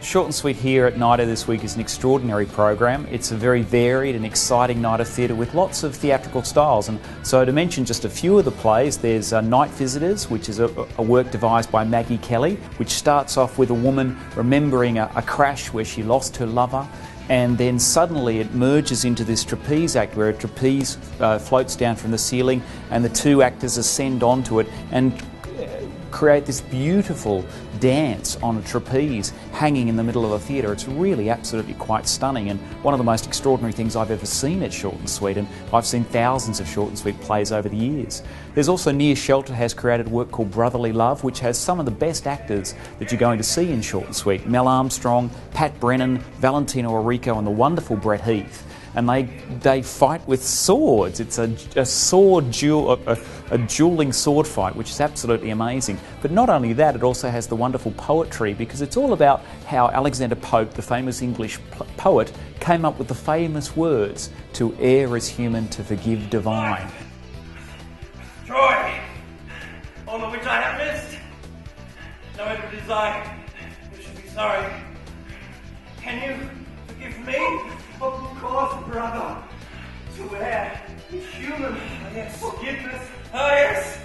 Short+Sweet here at NIDA this week is an extraordinary program. It's a very varied and exciting night of theatre with lots of theatrical styles. And so to mention just a few of the plays, there's Night Visitors, which is a work devised by Maggie Kelly, which starts off with a woman remembering a crash where she lost her lover, and then suddenly it merges into this trapeze act where a trapeze floats down from the ceiling and the two actors ascend onto it and create this beautiful dance on a trapeze hanging in the middle of a theatre. It's really absolutely quite stunning and one of the most extraordinary things I've ever seen at Short+Sweet, and I've seen thousands of Short+Sweet plays over the years. There's also Near Shelter has created a work called Brotherly Love, which has some of the best actors that you're going to see in Short+Sweet. Mel Armstrong, Pat Brennan, Valentino Orrico and the wonderful Brett Heath. And they fight with swords. It's a dueling sword fight, which is absolutely amazing. But not only that, it also has the wonderful poetry, because it's all about how Alexander Pope, the famous English poet, came up with the famous words, "To err is human, to forgive divine." Joy, all of which I have missed. No one would desire. You should be sorry. Can you forgive me? Of course, brother. To err is human. Oh, yes. Forgiveness. Oh, yes.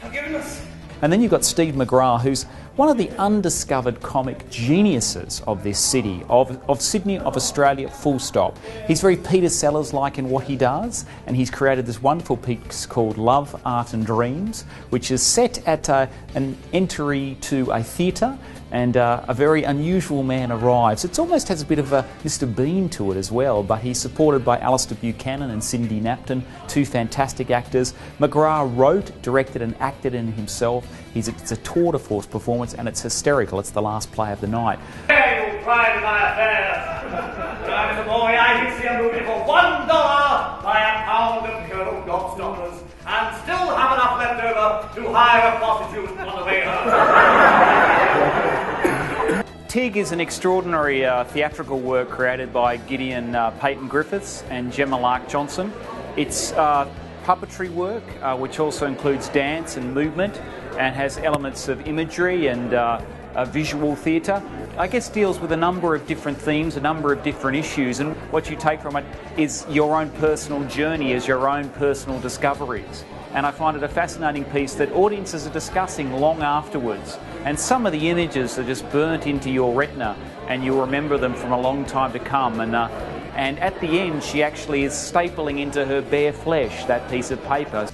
Forgiveness. And then you've got Steve McGrath, who's one of the undiscovered comic geniuses of this city, of Sydney, of Australia, full stop. He's very Peter Sellers-like in what he does, and he's created this wonderful piece called Love, Art and Dreams, which is set at an entry to a theatre, and a very unusual man arrives. It almost has a bit of a Mr. Bean to it as well, but he's supported by Alistair Buchanan and Cindy Napton, two fantastic actors. McGrath wrote, directed and acted in himself. It's a tour de force performance and it's hysterical. It's the last play of the night. There you cried my affairs. When I was a boy, I could see a movie for $1 buy a pound of pure old gobstoppers and still have enough left over to hire a prostitute on the way home. Tig is an extraordinary theatrical work created by Gideon Peyton Griffiths and Gemma Lark Johnson. It's puppetry work, which also includes dance and movement, and has elements of imagery and visual theatre. I guess deals with a number of different themes, a number of different issues, and what you take from it is your own personal journey, as your own personal discoveries. And I find it a fascinating piece that audiences are discussing long afterwards. And some of the images are just burnt into your retina and you'll remember them from a long time to come. And at the end, she actually is stapling into her bare flesh that piece of paper.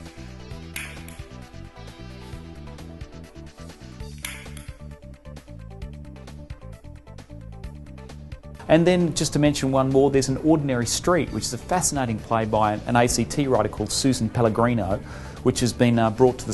And then, just to mention one more, there's An Ordinary Street, which is a fascinating play by an ACT writer called Susan Pellegrino, which has been brought to the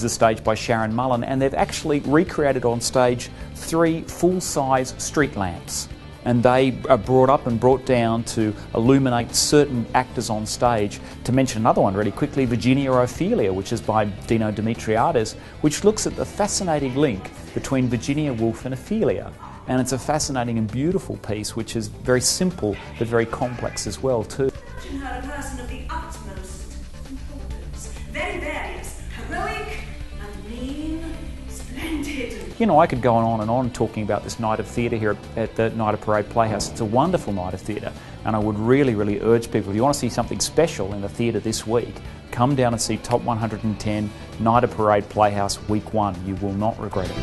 stage by Sharon Mullen, and they've actually recreated on stage 3 full-size street lamps. And they are brought up and brought down to illuminate certain actors on stage. To mention another one really quickly, Virginia Ophelia, which is by Dino Dimitriades, which looks at the fascinating link between Virginia Woolf and Ophelia. And it's a fascinating and beautiful piece, which is very simple but very complex as well too. In her a person of the utmost importance, very various, heroic and mean, splendid. You know, I could go on and on talking about this night of theatre here at the NIDA Parade Playhouse. It's a wonderful night of theatre, and I would really urge people, if you want to see something special in the theatre this week, come down and see Top 110 NIDA Parade Playhouse Week 1. You will not regret it.